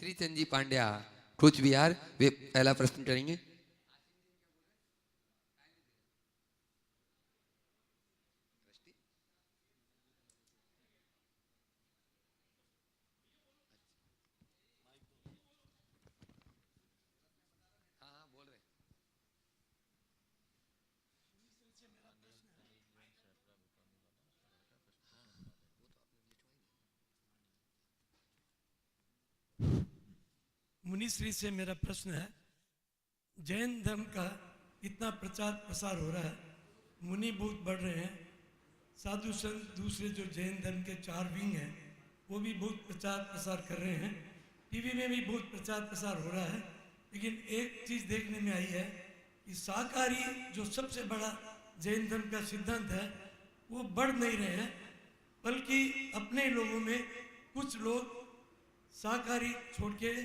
श्रीचंद जी पांड्या कूच बिहार, वे पहला प्रश्न करेंगे। मुनिश्री से मेरा प्रश्न है, जैन धर्म का इतना प्रचार प्रसार हो रहा है, मुनि बहुत बढ़ रहे हैं, साधु संत दूसरे जो जैन धर्म के 4 विंग हैं वो भी बहुत प्रचार प्रसार कर रहे हैं, टीवी में भी बहुत प्रचार प्रसार हो रहा है, लेकिन एक चीज़ देखने में आई है कि शाकाहारी जो सबसे बड़ा जैन धर्म का सिद्धांत है वो बढ़ नहीं रहे हैं, बल्कि अपने लोगों में कुछ लोग शाकाहारी छोड़ के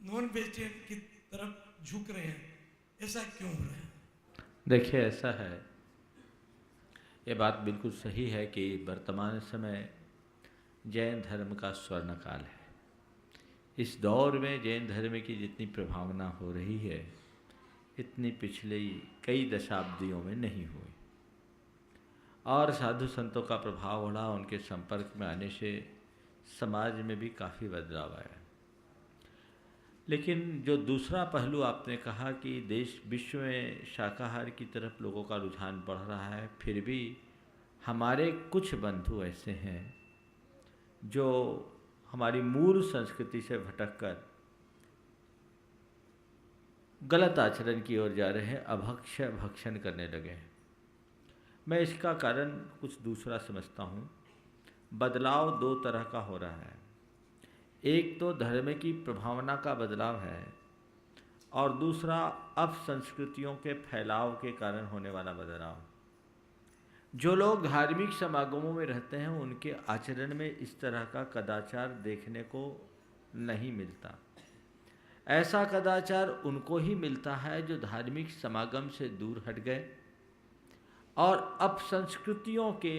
नॉन वेजिटेरियन की तरफ झुक रहे हैं। ऐसा क्यों हो रहा है? देखिए, ऐसा है, ये बात बिल्कुल सही है कि वर्तमान समय जैन धर्म का स्वर्ण काल है। इस दौर में जैन धर्म की जितनी प्रभावना हो रही है इतनी पिछले कई दशाब्दियों में नहीं हुई, और साधु संतों का प्रभाव बढ़ा, उनके संपर्क में आने से समाज में भी काफ़ी बदलाव आया। लेकिन जो दूसरा पहलू आपने कहा कि देश विश्व में शाकाहार की तरफ लोगों का रुझान बढ़ रहा है, फिर भी हमारे कुछ बंधु ऐसे हैं जो हमारी मूल संस्कृति से भटककर गलत आचरण की ओर जा रहे हैं, अभक्ष भक्षण करने लगे हैं। मैं इसका कारण कुछ दूसरा समझता हूँ। बदलाव 2 तरह का हो रहा है। एक तो धर्म की प्रभावना का बदलाव है, और दूसरा अपसंस्कृतियों के फैलाव के कारण होने वाला बदलाव। जो लोग धार्मिक समागमों में रहते हैं उनके आचरण में इस तरह का कदाचार देखने को नहीं मिलता। ऐसा कदाचार उनको ही मिलता है जो धार्मिक समागम से दूर हट गए और अपसंस्कृतियों के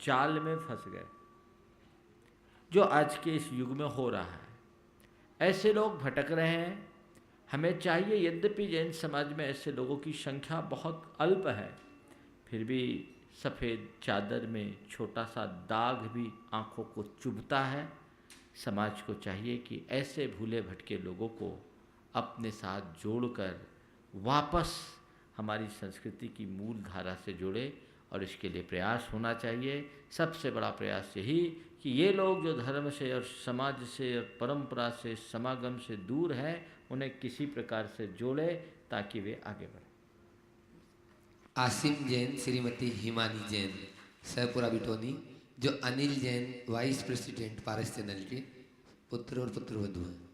जाल में फंस गए, जो आज के इस युग में हो रहा है। ऐसे लोग भटक रहे हैं। हमें चाहिए, यद्यपि जैन समाज में ऐसे लोगों की संख्या बहुत अल्प है, फिर भी सफ़ेद चादर में छोटा सा दाग भी आँखों को चुभता है। समाज को चाहिए कि ऐसे भूले भटके लोगों को अपने साथ जोड़कर वापस हमारी संस्कृति की मूल धारा से जोड़े, और इसके लिए प्रयास होना चाहिए। सबसे बड़ा प्रयास यही कि ये लोग जो धर्म से और समाज से और परंपरा से समागम से दूर हैं उन्हें किसी प्रकार से जोड़े ताकि वे आगे बढ़ें। आसिम जैन, श्रीमती हिमानी जैन, सहपुरा बिटोनी, जो अनिल जैन वाइस प्रेसिडेंट पारस चैनल के पुत्र और पुत्रवधू हैं।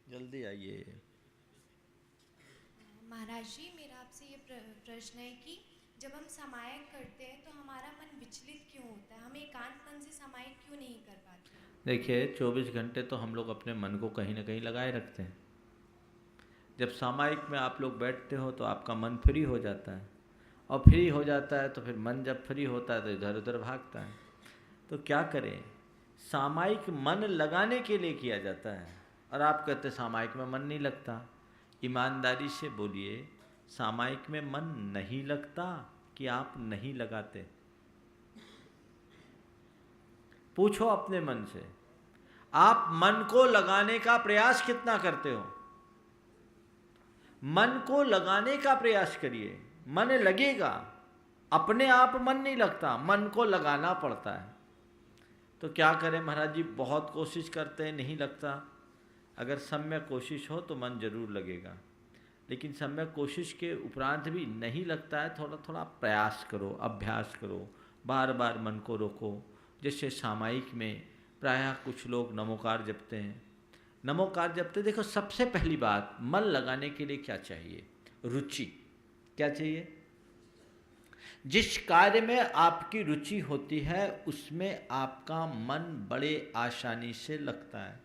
जल्दी आइए। महाराज जी, मेरा आपसे ये प्रश्न है कि जब हम समायक करते हैं तो हमारा मन विचलित क्यों होता है? हम एकांत मन से समायक क्यों नहीं कर पाते? देखिए, 24 घंटे तो हम लोग अपने मन को कहीं ना कहीं लगाए रखते हैं। जब सामायिक में आप लोग बैठते हो तो आपका मन फ्री हो जाता है, और फ्री हो जाता है तो फिर मन जब फ्री होता है तो इधर उधर भागता है। तो क्या करें? सामायिक मन लगाने के लिए किया जाता है, और आप कहते सामायिक में मन नहीं लगता। ईमानदारी से बोलिए, सामायिक में मन नहीं लगता कि आप नहीं लगाते? पूछो अपने मन से, आप मन को लगाने का प्रयास कितना करते हो? मन को लगाने का प्रयास करिए, मन लगेगा। अपने आप मन नहीं लगता, मन को लगाना पड़ता है। तो क्या करें महाराज जी? बहुत कोशिश करते हैं, नहीं लगता। अगर सम्यक कोशिश हो तो मन जरूर लगेगा, लेकिन सम्यक कोशिश के उपरांत भी नहीं लगता है, थोड़ा थोड़ा प्रयास करो, अभ्यास करो, बार बार मन को रोको। जैसे सामायिक में प्रायः कुछ लोग नमोकार जपते हैं। नमोकार जपते, देखो सबसे पहली बात, मन लगाने के लिए क्या चाहिए? रुचि। क्या चाहिए? जिस कार्य में आपकी रुचि होती है उसमें आपका मन बड़े आसानी से लगता है,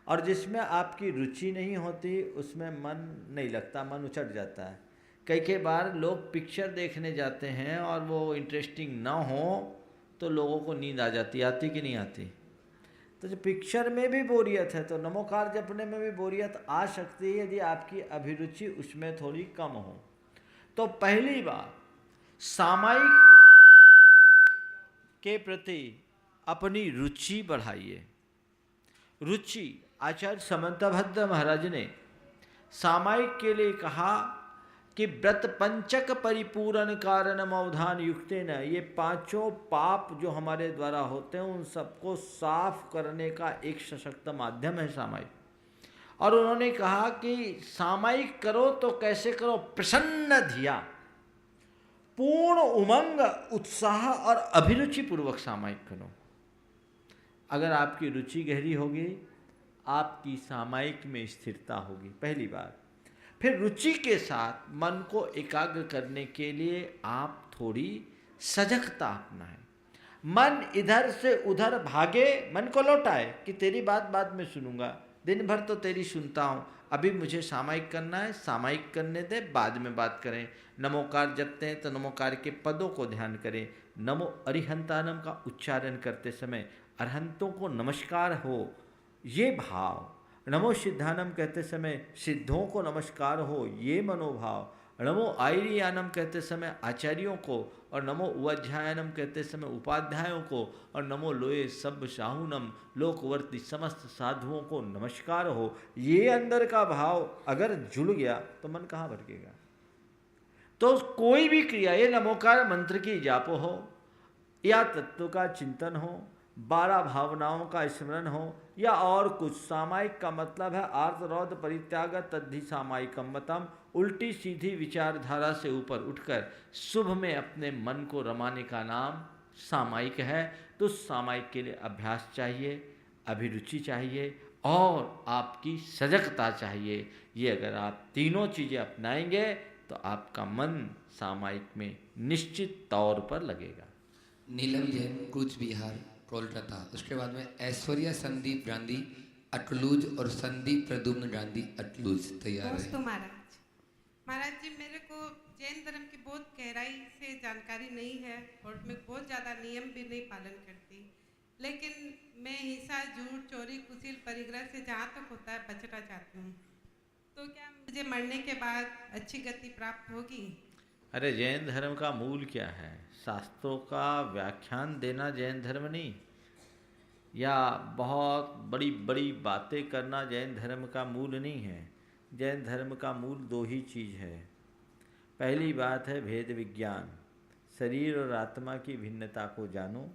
और जिसमें आपकी रुचि नहीं होती उसमें मन नहीं लगता, मन उचट जाता है। कई बार लोग पिक्चर देखने जाते हैं और वो इंटरेस्टिंग ना हो तो लोगों को नींद आ जाती, आती कि नहीं आती? तो जो पिक्चर में भी बोरियत है तो नमोकार जपने में भी बोरियत आ सकती है यदि आपकी अभिरुचि उसमें थोड़ी कम हो। तो पहली बात, सामायिक के प्रति अपनी रुचि बढ़ाइए। रुचि, आचार्य समंतभद्र महाराज ने सामायिक के लिए कहा कि व्रत पंचक परिपूर्ण कारण अवधान युक्ते न, ये पांचों पाप जो हमारे द्वारा होते हैं उन सबको साफ करने का एक सशक्त माध्यम है सामायिक। और उन्होंने कहा कि सामायिक करो तो कैसे करो, प्रसन्न धिया, पूर्ण उमंग, उत्साह और अभिरुचि पूर्वक सामायिक करो। अगर आपकी रुचि गहरी होगी आपकी सामायिक में स्थिरता होगी, पहली बात। फिर रुचि के साथ मन को एकाग्र करने के लिए आप थोड़ी सजगता अपनाएं। मन इधर से उधर भागे, मन को लौटाए कि तेरी बात बाद में सुनूंगा, दिन भर तो तेरी सुनता हूँ, अभी मुझे सामायिक करना है, सामायिक करने दे, बाद में बात करें। नमोकार जपते हैं तो नमोकार के पदों को ध्यान करें। नमो अरिहंतानम का उच्चारण करते समय अरहंतों को नमस्कार हो, ये भाव। नमो सिद्धानम कहते समय सिद्धों को नमस्कार हो, ये मनोभाव। नमो आयरियानम कहते समय आचार्यों को, और नमो उपाध्यायनम कहते समय उपाध्यायों को, और नमो लोये सब साहुनम लोकवर्ती समस्त साधुओं को नमस्कार हो। ये अंदर का भाव अगर जुड़ गया तो मन कहाँ भटकेगा। तो कोई भी क्रिया, ये नमोकार मंत्र की जाप हो या तत्व का चिंतन हो, 12 भावनाओं का स्मरण हो या और कुछ, सामायिक का मतलब है आर्त रौद परित्याग तद्धि सामायिकम मतम, उल्टी सीधी विचारधारा से ऊपर उठकर शुभ में अपने मन को रमाने का नाम सामायिक है। तो सामायिक के लिए अभ्यास चाहिए, अभिरुचि चाहिए और आपकी सजगता चाहिए। ये अगर आप तीनों चीज़ें अपनाएंगे तो आपका मन सामायिक में निश्चित तौर पर लगेगा। नीलम जैन, कूच बिहार, कोलकाता। उसके बाद में ऐश्वर्या संदीप गांधी अटलूज और संदीप प्रद्युम्न गांधी अटलूज तैयार है। दोस्तों महाराज जी, मेरे को जैन धर्म की बहुत गहराई से जानकारी नहीं है और मैं बहुत ज़्यादा नियम भी नहीं पालन करती, लेकिन मैं हिंसा, झूठ, चोरी, कुचिल, परिग्रह से जहाँ तक होता है बचना चाहती हूँ। तो क्या मुझे मरने के बाद अच्छी गति प्राप्त होगी? अरे जैन धर्म का मूल क्या है? शास्त्रों का व्याख्यान देना जैन धर्म नहीं, या बहुत बड़ी बड़ी बातें करना जैन धर्म का मूल नहीं है। जैन धर्म का मूल 2 ही चीज़ है। पहली बात है भेद विज्ञान, शरीर और आत्मा की भिन्नता को जानो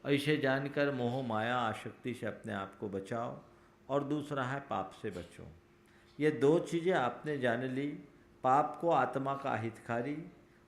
और इसे जानकर मोह माया आसक्ति से अपने आप को बचाओ, और दूसरा है पाप से बचो। ये 2 चीज़ें आपने जान ली, पाप को आत्मा का हितकारी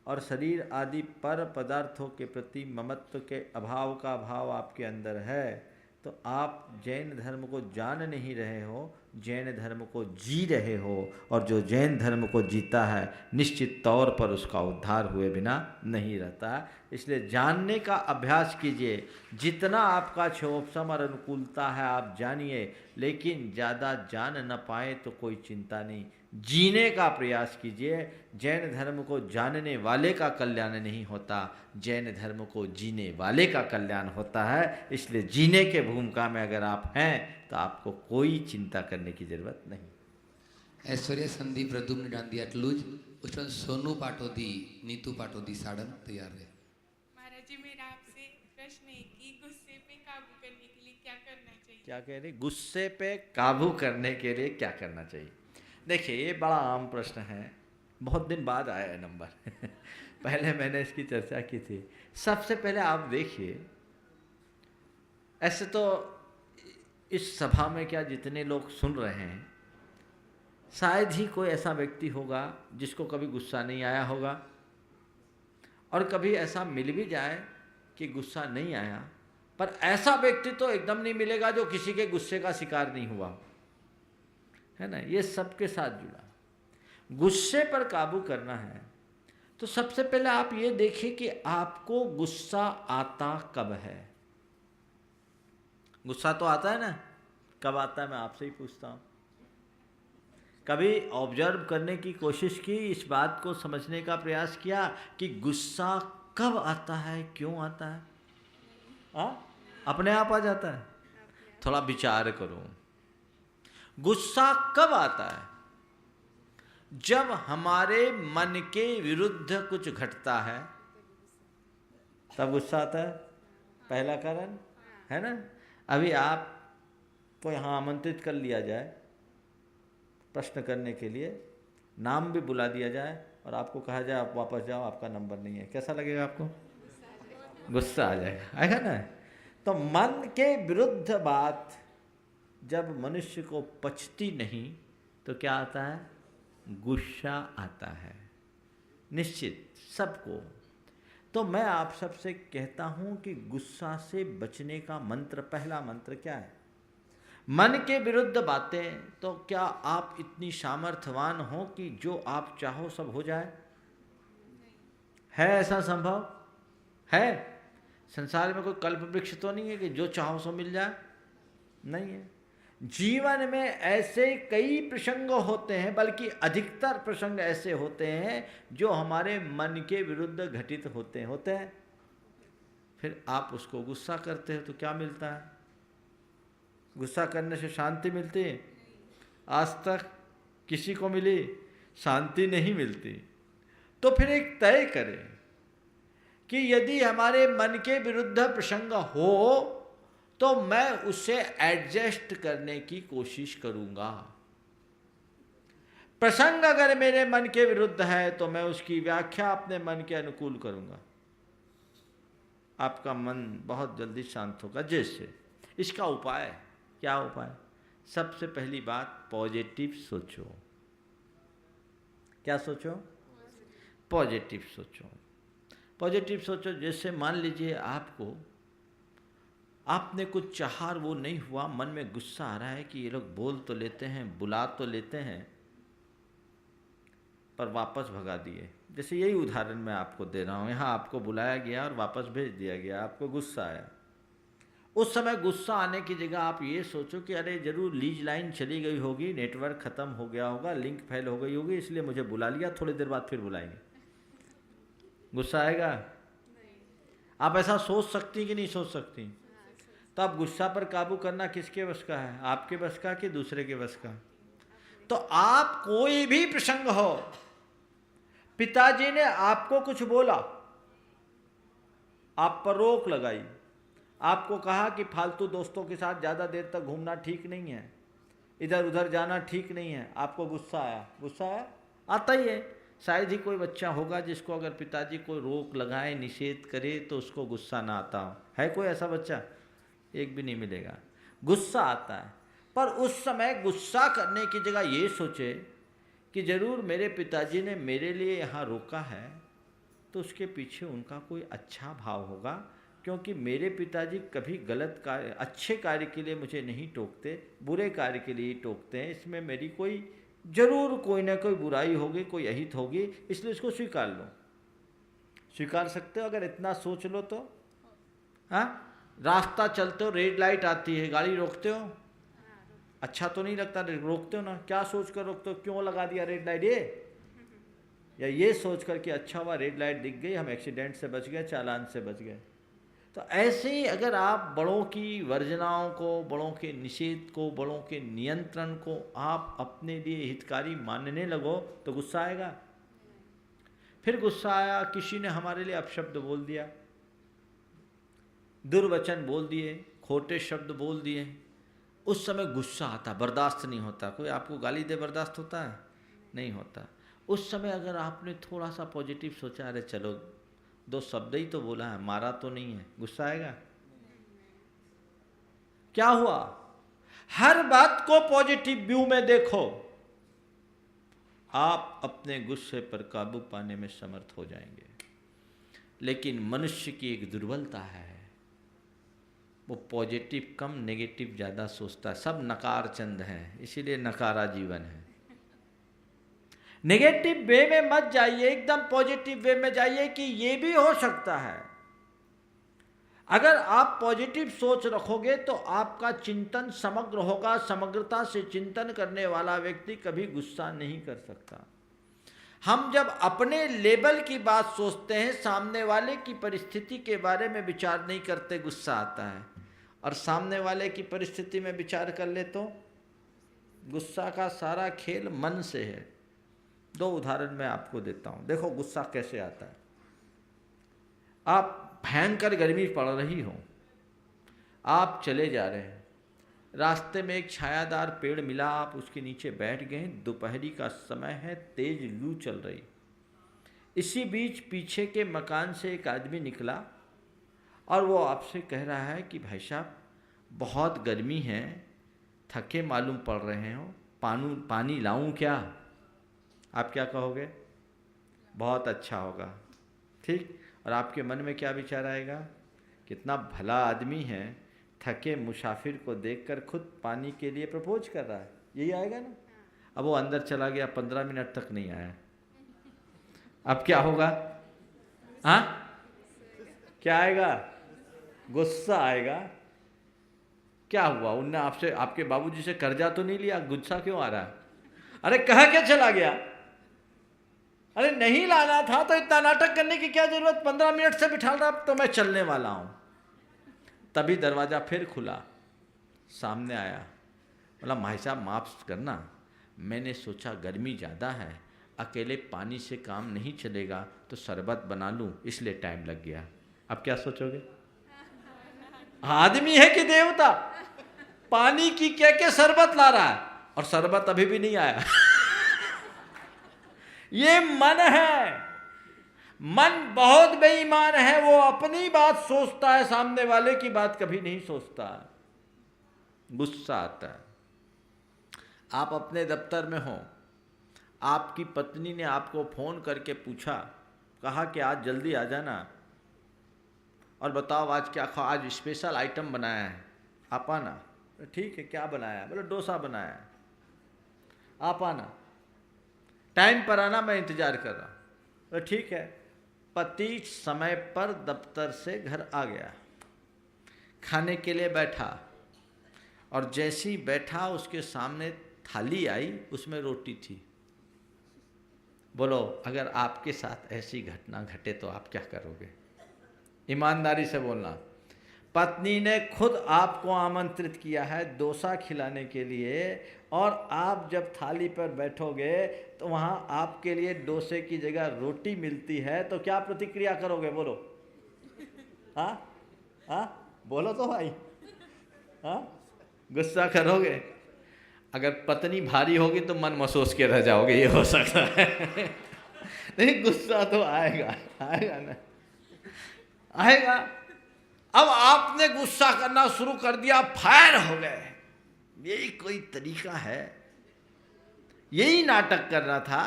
और शरीर आदि पर पदार्थों के प्रति ममत्व के अभाव का भाव आपके अंदर है, तो आप जैन धर्म को जान नहीं रहे हो, जैन धर्म को जी रहे हो। और जो जैन धर्म को जीता है निश्चित तौर पर उसका उद्धार हुए बिना नहीं रहता। इसलिए जानने का अभ्यास कीजिए, जितना आपका क्षोभसम और अनुकूलता है आप जानिए, लेकिन ज़्यादा जान न पाए तो कोई चिंता नहीं, जीने का प्रयास कीजिए। जैन धर्म को जानने वाले का कल्याण नहीं होता, जैन धर्म को जीने वाले का कल्याण होता है। इसलिए जीने के भूमिका में अगर आप हैं तो आपको कोई चिंता करने की जरूरत नहीं। ऐश्वर्या संदीप प्रद्युम्न गांधी अटलूज, उसमें सोनू पाटोदी, नीतू पाटोदी साड़न तैयार है। महाराज जी, मेरा आपसे प्रश्न है कि गुस्से पे काबू करने के लिए क्या करना चाहिए? क्या कह रही? गुस्से पे काबू करने के लिए क्या करना चाहिए? देखिए, ये बड़ा आम प्रश्न है, बहुत दिन बाद आया है नंबर पहले मैंने इसकी चर्चा की थी। सबसे पहले आप देखिए, ऐसे तो इस सभा में क्या जितने लोग सुन रहे हैं, शायद ही कोई ऐसा व्यक्ति होगा जिसको कभी गुस्सा नहीं आया होगा, और कभी ऐसा मिल भी जाए कि गुस्सा नहीं आया, पर ऐसा व्यक्ति तो एकदम नहीं मिलेगा जो किसी के गुस्से का शिकार नहीं हुआ, है ना। ये सबके साथ जुड़ा। गुस्से पर काबू करना है तो सबसे पहले आप ये देखिए कि आपको गुस्सा आता कब है। गुस्सा तो आता है ना, कब आता है मैं आपसे ही पूछता हूँ। कभी ऑब्जर्व करने की कोशिश की, इस बात को समझने का प्रयास किया कि गुस्सा कब आता है, क्यों आता है? अपने आप आ जाता है। थोड़ा विचार करो। गुस्सा कब आता है? जब हमारे मन के विरुद्ध कुछ घटता है तब गुस्सा आता है, पहला कारण है ना। अभी आपको यहाँ आमंत्रित कर लिया जाए प्रश्न करने के लिए, नाम भी बुला दिया जाए और आपको कहा जाए आप वापस जाओ, आपका नंबर नहीं है, कैसा लगेगा आपको? गुस्सा आ जाएगा, आएगा ना। तो मन के विरुद्ध बात जब मनुष्य को पचती नहीं तो क्या आता है? गुस्सा आता है, निश्चित सबको। तो मैं आप सबसे कहता हूं कि गुस्सा से बचने का मंत्र, पहला मंत्र क्या है? मन के विरुद्ध बातें, तो क्या आप इतनी सामर्थ्यवान हो कि जो आप चाहो सब हो जाए? है ऐसा संभव? है? संसार में कोई कल्प वृक्ष तो नहीं है कि जो चाहो सो मिल जाए, नहीं है। जीवन में ऐसे कई प्रसंग होते हैं, बल्कि अधिकतर प्रसंग ऐसे होते हैं जो हमारे मन के विरुद्ध घटित होते हैं। फिर आप उसको गुस्सा करते हो तो क्या मिलता है? गुस्सा करने से शांति मिलती है? आज तक किसी को मिली? शांति नहीं मिलती। तो फिर एक तय करें कि यदि हमारे मन के विरुद्ध प्रसंग हो तो मैं उसे एडजस्ट करने की कोशिश करूंगा। प्रसंग अगर मेरे मन के विरुद्ध है तो मैं उसकी व्याख्या अपने मन के अनुकूल करूंगा। आपका मन बहुत जल्दी शांत होगा। जैसे इसका उपाय, क्या उपाय? सबसे पहली बात, पॉजिटिव सोचो। क्या सोचो? पॉजिटिव सोचो। पॉजिटिव सोचो। जैसे मान लीजिए आपने कुछ चाहा और वो नहीं हुआ, मन में गुस्सा आ रहा है कि ये लोग बोल तो लेते हैं, बुला तो लेते हैं, पर वापस भगा दिए। जैसे यही उदाहरण मैं आपको दे रहा हूँ। यहाँ आपको बुलाया गया और वापस भेज दिया गया, आपको गुस्सा आया। उस समय गुस्सा आने की जगह आप ये सोचो कि अरे जरूर लीज लाइन चली गई होगी, नेटवर्क ख़त्म हो गया होगा, लिंक फेल हो गई होगी, इसलिए मुझे बुला लिया, थोड़ी देर बाद फिर बुलाएंगे। गुस्सा आएगा? आप ऐसा सोच सकती कि नहीं सोच सकती? तो आप गुस्सा पर काबू करना किसके वश का है? आपके वश का कि दूसरे के वश का? तो आप कोई भी प्रसंग हो, पिताजी ने आपको कुछ बोला, आप पर रोक लगाई, आपको कहा कि फालतू दोस्तों के साथ ज़्यादा देर तक घूमना ठीक नहीं है, इधर उधर जाना ठीक नहीं है, आपको गुस्सा आया। गुस्सा आया? आता ही है। शायद ही कोई बच्चा होगा जिसको अगर पिताजी कोई रोक लगाए, निषेध करे तो उसको गुस्सा ना आता हो। है कोई ऐसा बच्चा? एक भी नहीं मिलेगा। गुस्सा आता है, पर उस समय गुस्सा करने की जगह ये सोचे कि ज़रूर मेरे पिताजी ने मेरे लिए यहाँ रोका है तो उसके पीछे उनका कोई अच्छा भाव होगा, क्योंकि मेरे पिताजी कभी गलत कार्य, अच्छे कार्य के लिए मुझे नहीं टोकते, बुरे कार्य के लिए ही टोकते हैं। इसमें मेरी कोई जरूर कोई ना कोई बुराई होगी, कोई अहित होगी, इसलिए इसको स्वीकार लो। स्वीकार सकते हो अगर इतना सोच लो तो? हाँ, रास्ता चलते हो, रेड लाइट आती है, गाड़ी रोकते हो? अच्छा तो नहीं लगता? रोकते हो ना। क्या सोच कर रोकते हो? क्यों लगा दिया रेड लाइट ये? या ये सोच कर कि अच्छा हुआ रेड लाइट दिख गई, हम एक्सीडेंट से बच गए, चालान से बच गए। तो ऐसे ही अगर आप बड़ों की वर्जनाओं को, बड़ों के निषेध को, बड़ों के नियंत्रण को आप अपने लिए हितकारी मानने लगो तो गुस्सा आएगा। फिर गुस्सा आया, किसी ने हमारे लिए अपशब्द बोल दिया, दुर्वचन बोल दिए, खोटे शब्द बोल दिए, उस समय गुस्सा आता, बर्दाश्त नहीं होता। कोई आपको गाली दे बर्दाश्त होता है? नहीं होता। उस समय अगर आपने थोड़ा सा पॉजिटिव सोचा, अरे चलो दो शब्द ही तो बोला है, मारा तो नहीं है, गुस्सा आएगा? क्या हुआ? हर बात को पॉजिटिव व्यू में देखो, आप अपने गुस्से पर काबू पाने में समर्थ हो जाएंगे। लेकिन मनुष्य की एक दुर्बलता है, वो पॉजिटिव कम, नेगेटिव ज़्यादा सोचता है। सब नकार चंद हैं, इसीलिए नकारा जीवन है। नेगेटिव वे में मत जाइए, एकदम पॉजिटिव वे में जाइए कि ये भी हो सकता है। अगर आप पॉजिटिव सोच रखोगे तो आपका चिंतन समग्र होगा। समग्रता से चिंतन करने वाला व्यक्ति कभी गुस्सा नहीं कर सकता। हम जब अपने लेवल की बात सोचते हैं, सामने वाले की परिस्थिति के बारे में विचार नहीं करते, गुस्सा आता है। और सामने वाले की परिस्थिति में विचार कर ले तो गुस्सा का सारा खेल मन से है। 2 उदाहरण मैं आपको देता हूँ। देखो गुस्सा कैसे आता है। आप भयंकर गर्मी पड़ रही हो, आप चले जा रहे हैं, रास्ते में एक छायादार पेड़ मिला, आप उसके नीचे बैठ गए, दोपहरी का समय है, तेज लू चल रही। इसी बीच पीछे के मकान से एक आदमी निकला और वो आपसे कह रहा है कि भाई साहब बहुत गर्मी है, थके मालूम पड़ रहे हो, पानी लाऊं क्या? आप क्या कहोगे? बहुत अच्छा होगा, ठीक। और आपके मन में क्या विचार आएगा? कितना भला आदमी है, थके मुसाफिर को देखकर खुद पानी के लिए प्रपोज कर रहा है, यही आएगा ना। अब वो अंदर चला गया, 15 मिनट तक नहीं आया, अब क्या होगा? हाँ, क्या आएगा? गुस्सा आएगा। क्या हुआ? उनने आपसे, आपके बाबूजी से कर्जा तो नहीं लिया, गुस्सा क्यों आ रहा है? अरे कह के चला गया, अरे नहीं लाना था तो इतना नाटक करने की क्या जरूरत? 15 मिनट से बिठा रहा, अब तो मैं चलने वाला हूं। तभी दरवाजा फिर खुला, सामने आया, बोला भाई साहब माफ करना, मैंने सोचा गर्मी ज़्यादा है, अकेले पानी से काम नहीं चलेगा, तो शरबत बना लूं, इसलिए टाइम लग गया। अब क्या सोचोगे? आदमी है कि देवता? पानी की कह के शरबत ला रहा है और शरबत अभी भी नहीं आया। ये मन है, मन बहुत बेईमान है, वो अपनी बात सोचता है, सामने वाले की बात कभी नहीं सोचता। गुस्सा आता है। आप अपने दफ्तर में हो, आपकी पत्नी ने आपको फोन करके पूछा, कहा कि आज जल्दी आ जाना और बताओ आज क्या खाओ, आज स्पेशल आइटम बनाया है, आप आना। ठीक है, क्या बनाया है? बोले डोसा बनाया है, आप आना, टाइम पर आना, मैं इंतजार कर रहा हूँ। तो ठीक है, पति समय पर दफ्तर से घर आ गया, खाने के लिए बैठा और जैसे ही बैठा उसके सामने थाली आई, उसमें रोटी थी। बोलो अगर आपके साथ ऐसी घटना घटे तो आप क्या करोगे? ईमानदारी से बोलना। पत्नी ने खुद आपको आमंत्रित किया है डोसा खिलाने के लिए और आप जब थाली पर बैठोगे तो वहाँ आपके लिए डोसे की जगह रोटी मिलती है, तो क्या प्रतिक्रिया करोगे? बोलो। हाँ हाँ, बोलो तो भाई। हाँ, गुस्सा करोगे? अगर पत्नी भारी होगी तो मन महसूस के रह जाओगे, ये हो सकता है। नहीं, गुस्सा तो आएगा, आएगा ना, आएगा। अब आपने गुस्सा करना शुरू कर दिया, फायर हो गए। यही कोई तरीका है? यही नाटक करना था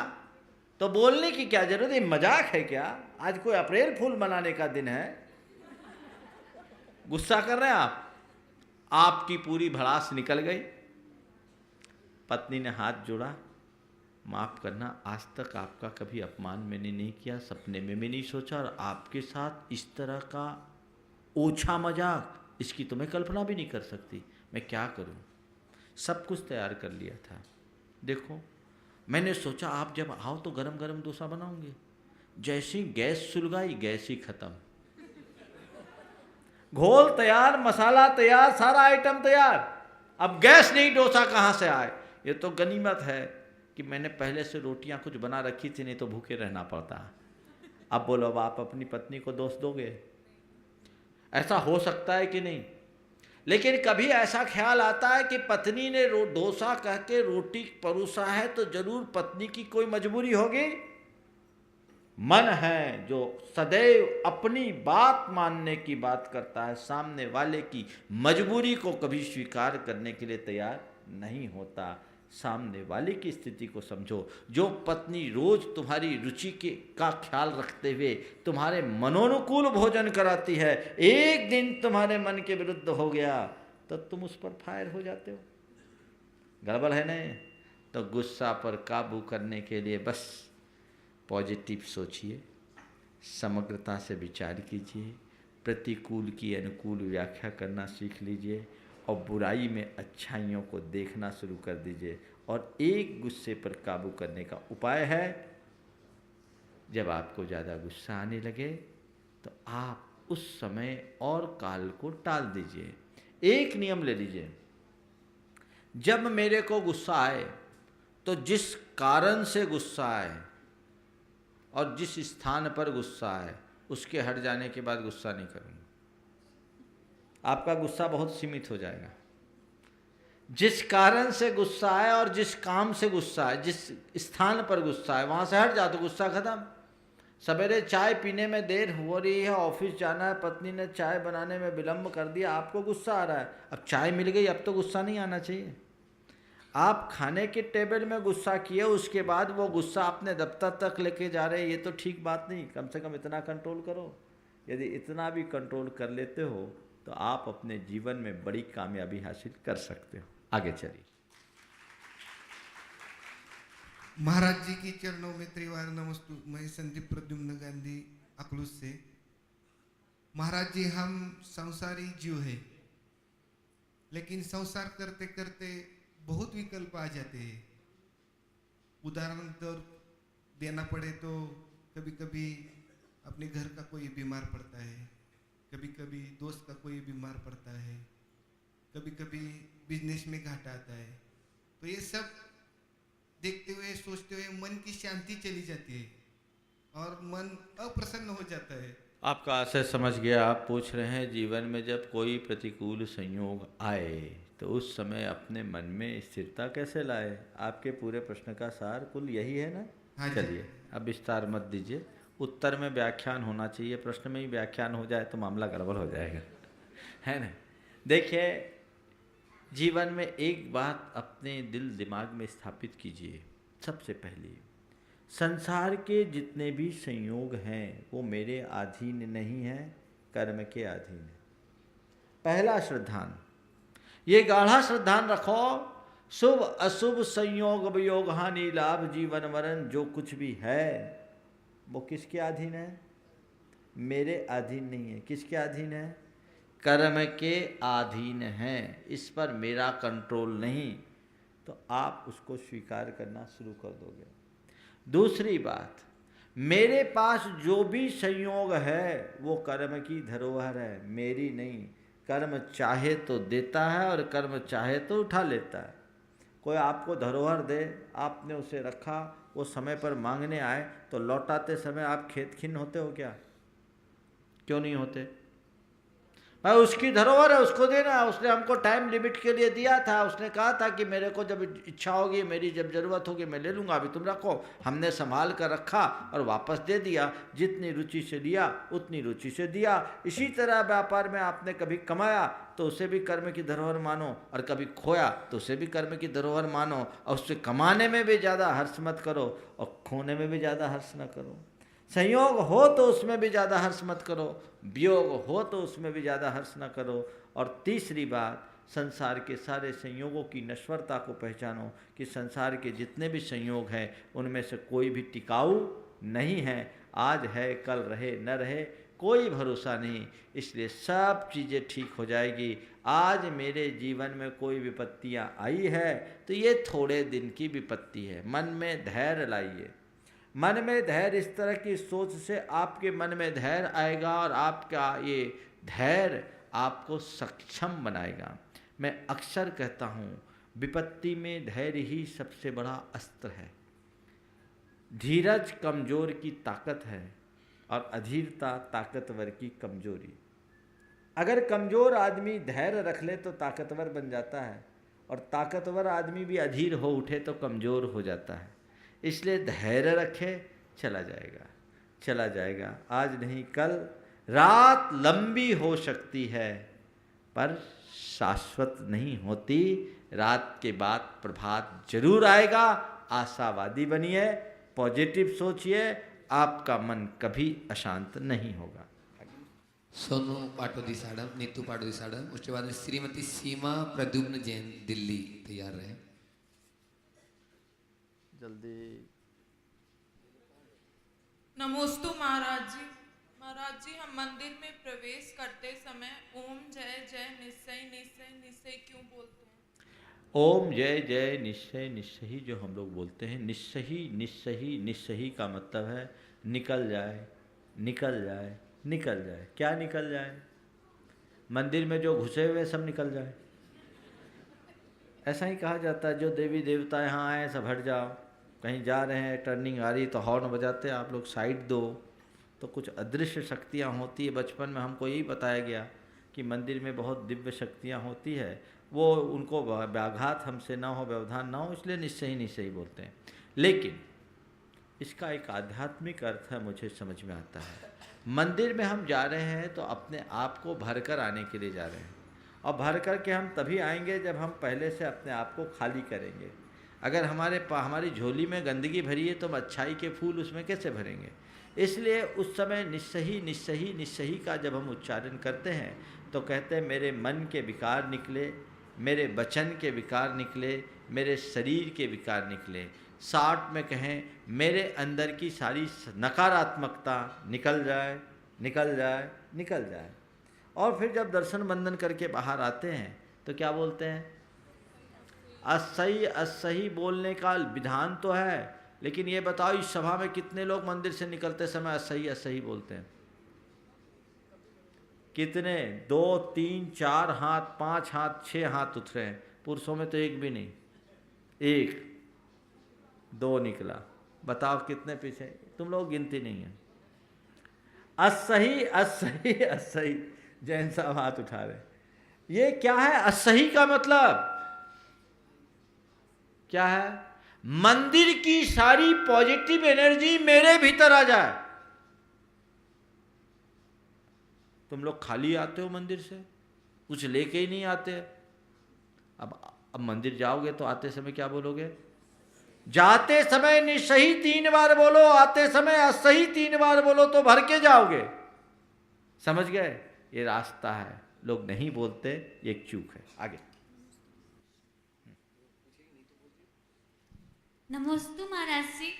तो बोलने की क्या जरूरत है? मजाक है क्या? आज कोई अप्रैल फूल मनाने का दिन है? गुस्सा कर रहे हैं आप, आपकी पूरी भड़ास निकल गई। पत्नी ने हाथ जोड़ा, माफ़ करना, आज तक आपका कभी अपमान मैंने नहीं किया, सपने में भी नहीं सोचा, और आपके साथ इस तरह का ओछा मजाक, इसकी तो मैं कल्पना भी नहीं कर सकती। मैं क्या करूं? सब कुछ तैयार कर लिया था। देखो, मैंने सोचा आप जब आओ तो गरम गरम डोसा बनाऊंगे। जैसी गैस सुलगाई, गैस ही खत्म। घोल तैयार, मसाला तैयार, सारा आइटम तैयार, अब गैस नहीं, डोसा कहाँ से आए? ये तो गनीमत है कि मैंने पहले से रोटियां कुछ बना रखी थी, नहीं तो भूखे रहना पड़ता। अब बोलो, अब आप अपनी पत्नी को दोष दोगे? ऐसा हो सकता है कि नहीं? लेकिन कभी ऐसा ख्याल आता है कि पत्नी ने डोसा कह के रोटी परोसा है तो जरूर पत्नी की कोई मजबूरी होगी। मन है जो सदैव अपनी बात मानने की बात करता है, सामने वाले की मजबूरी को कभी स्वीकार करने के लिए तैयार नहीं होता। सामने वाले की स्थिति को समझो। जो पत्नी रोज तुम्हारी रुचि का ख्याल रखते हुए तुम्हारे मनोनुकूल भोजन कराती है, एक दिन तुम्हारे मन के विरुद्ध हो गया तो तुम उस पर फायर हो जाते हो। गड़बड़ है नहीं? तो गुस्सा पर काबू करने के लिए बस पॉजिटिव सोचिए, समग्रता से विचार कीजिए, प्रतिकूल की अनुकूल व्याख्या करना सीख लीजिए और बुराई में अच्छाइयों को देखना शुरू कर दीजिए। और एक गुस्से पर काबू करने का उपाय है, जब आपको ज़्यादा गुस्सा आने लगे तो आप उस समय और काल को टाल दीजिए। एक नियम ले लीजिए, जब मेरे को गुस्सा आए तो जिस कारण से गुस्सा आए और जिस स्थान पर गुस्सा आए उसके हट जाने के बाद गुस्सा नहीं करूँगा। आपका गुस्सा बहुत सीमित हो जाएगा। जिस कारण से गुस्सा आए और जिस काम से गुस्सा आए, जिस स्थान पर गुस्सा आए वहाँ से हट जाओ तो गुस्सा खत्म। सवेरे चाय पीने में देर हो रही है, ऑफिस जाना है, पत्नी ने चाय बनाने में विलम्ब कर दिया, आपको गुस्सा आ रहा है। अब चाय मिल गई, अब तो गुस्सा नहीं आना चाहिए। आप खाने के टेबल में गुस्सा किए, उसके बाद वो गुस्सा अपने दफ्तर तक लेके जा रहे हैं, ये तो ठीक बात नहीं। कम से कम इतना कंट्रोल करो। यदि इतना भी कंट्रोल कर लेते हो तो आप अपने जीवन में बड़ी कामयाबी हासिल कर सकते हो। आगे चलिए। महाराज जी की चरणों में त्रिवार नमस्तु। मैं संदीप प्रद्युम्न गांधी अकलूज से। महाराज जी, हम संसारी जीव है, लेकिन संसार करते करते बहुत विकल्प आ जाते हैं। उदाहरण तौर देना पड़े तो कभी कभी अपने घर का कोई बीमार पड़ता है, कभी कभी दोस्त का कोई बीमार पड़ता है, कभी कभी बिजनेस में घाटा आता है। तो ये सब देखते हुए सोचते हुए मन की शांति चली जाती है और मन अप्रसन्न हो जाता है। आपका आशय समझ गया। आप पूछ रहे हैं जीवन में जब कोई प्रतिकूल संयोग आए तो उस समय अपने मन में स्थिरता कैसे लाए। आपके पूरे प्रश्न का सार कुल यही है ना। हाँ जी। चलिए, अब विस्तार मत दीजिए। उत्तर में व्याख्यान होना चाहिए, प्रश्न में ही व्याख्यान हो जाए तो मामला गड़बड़ हो जाएगा, है ना। देखिए, जीवन में एक बात अपने दिल दिमाग में स्थापित कीजिए। सबसे पहले, संसार के जितने भी संयोग हैं वो मेरे अधीन नहीं हैं, कर्म के अधीन है। पहला श्रद्धान, ये गाढ़ा श्रद्धान रखो। शुभ अशुभ संयोग वियोग हानि लाभ जीवन मरण जो कुछ भी है वो किसके अधीन है? मेरे अधीन नहीं है। किसके अधीन है? कर्म के अधीन है। इस पर मेरा कंट्रोल नहीं। तो आप उसको स्वीकार करना शुरू कर दोगे। दूसरी बात, मेरे पास जो भी संयोग है वो कर्म की धरोहर है, मेरी नहीं। कर्म चाहे तो देता है और कर्म चाहे तो उठा लेता है। कोई आपको धरोहर दे, आपने उसे रखा, वो समय पर मांगने आए तो लौटाते समय आप खेत खिन्न होते हो क्या? क्यों नहीं होते? भाई उसकी धरोहर है, उसको देना है। उसने हमको टाइम लिमिट के लिए दिया था। उसने कहा था कि मेरे को जब इच्छा होगी, मेरी जब ज़रूरत होगी मैं ले लूँगा, अभी तुम रखो। हमने संभाल कर रखा और वापस दे दिया। जितनी रुचि से लिया उतनी रुचि से दिया। इसी तरह व्यापार में आपने कभी कमाया तो उसे भी कर्म की धरोहर मानो, और कभी खोया तो उसे भी कर्म की धरोहर मानो। और उससे कमाने में भी ज़्यादा हर्ष मत करो और खोने में भी ज़्यादा हर्ष न करो। संयोग हो तो उसमें भी ज़्यादा हर्ष मत करो, वियोग हो तो उसमें भी ज़्यादा हर्ष न करो। और तीसरी बात, संसार के सारे संयोगों की नश्वरता को पहचानो कि संसार के जितने भी संयोग हैं उनमें से कोई भी टिकाऊ नहीं है। आज है कल रहे न रहे कोई भरोसा नहीं। इसलिए सब चीज़ें ठीक हो जाएगी। आज मेरे जीवन में कोई विपत्तियाँ आई है तो ये थोड़े दिन की विपत्ति है। मन में धैर्य लाइए। मन में धैर्य, इस तरह की सोच से आपके मन में धैर्य आएगा और आपका ये धैर्य आपको सक्षम बनाएगा। मैं अक्सर कहता हूँ, विपत्ति में धैर्य ही सबसे बड़ा अस्त्र है। धीरज कमज़ोर की ताकत है और अधीरता ताकतवर की कमजोरी। अगर कमज़ोर आदमी धैर्य रख ले तो ताकतवर बन जाता है, और ताकतवर आदमी भी अधीर हो उठे तो कमज़ोर हो जाता है। इसलिए धैर्य रखे, चला जाएगा, चला जाएगा। आज नहीं कल। रात लंबी हो सकती है पर शाश्वत नहीं होती। रात के बाद प्रभात जरूर आएगा। आशावादी बनिए, पॉजिटिव सोचिए, आपका मन कभी अशांत नहीं होगा। सोनू पाटोदी साड़म, नीतू पाटोदी साड़म, उसके बाद में श्रीमती सीमा प्रद्युम्न जैन दिल्ली तैयार रहे। जल्दी। नमोस्तु महाराज जी। महाराज जी, हम मंदिर में प्रवेश करते समय ओम जय जय निश्चय निश्चय निश्चय क्यों बोलते हैं? ओम जय जय निश्चय निश्चय जो हम लोग बोलते हैं, निश्चय निश्चय निश्चय का मतलब है निकल जाए, निकल जाए, निकल जाए। क्या निकल जाए? मंदिर में जो घुसे हुए सब निकल जाए। ऐसा ही कहा जाता है, जो देवी देवता यहाँ आए सब हट जाओ, कहीं जा रहे हैं टर्निंग आ रही तो हॉर्न बजाते आप लोग साइड दो। तो कुछ अदृश्य शक्तियाँ होती है। बचपन में हमको यही बताया गया कि मंदिर में बहुत दिव्य शक्तियाँ होती है, वो उनको व्याघात हमसे ना हो, व्यवधान ना हो, इसलिए निश्चय ही बोलते हैं। लेकिन इसका एक आध्यात्मिक अर्थ है, मुझे समझ में आता है। मंदिर में हम जा रहे हैं तो अपने आप को भर कर आने के लिए जा रहे हैं, और भर कर के हम तभी आएंगे जब हम पहले से अपने आप को खाली करेंगे। अगर हमारी झोली में गंदगी भरी है तो हम अच्छाई के फूल उसमें कैसे भरेंगे? इसलिए उस समय निस्सही का जब हम उच्चारण करते हैं तो कहते हैं मेरे मन के विकार निकले, मेरे वचन के विकार निकले, मेरे शरीर के विकार निकले। 60 में कहें मेरे अंदर की सारी नकारात्मकता निकल जाए, निकल जाए, निकल जाए। और फिर जब दर्शन बंदन करके बाहर आते हैं तो क्या बोलते हैं? असही बोलने का विधान तो है, लेकिन ये बताओ इस सभा में कितने लोग मंदिर से निकलते समय असही बोलते हैं? कितने? 2, 3, 4 हाथ, 5 हाथ, 6 हाथ उठ रहे हैं। पुरुषों में तो एक भी नहीं, 1, 2 निकला। बताओ कितने पीछे? तुम लोग गिनती नहीं है। असही जैन साहब हाथ उठा रहे। ये क्या है? असही का मतलब क्या है? मंदिर की सारी पॉजिटिव एनर्जी मेरे भीतर आ जाए। तुम लोग खाली आते हो मंदिर से, कुछ लेके ही नहीं आते। अब मंदिर जाओगे तो आते समय क्या बोलोगे? जाते समय निस्सही 3 बार बोलो, आते समय असही 3 बार बोलो तो भर के जाओगे। समझ गए? ये रास्ता है, लोग नहीं बोलते, ये एक चूक है। आगे। नमोस्तु महाराज जी।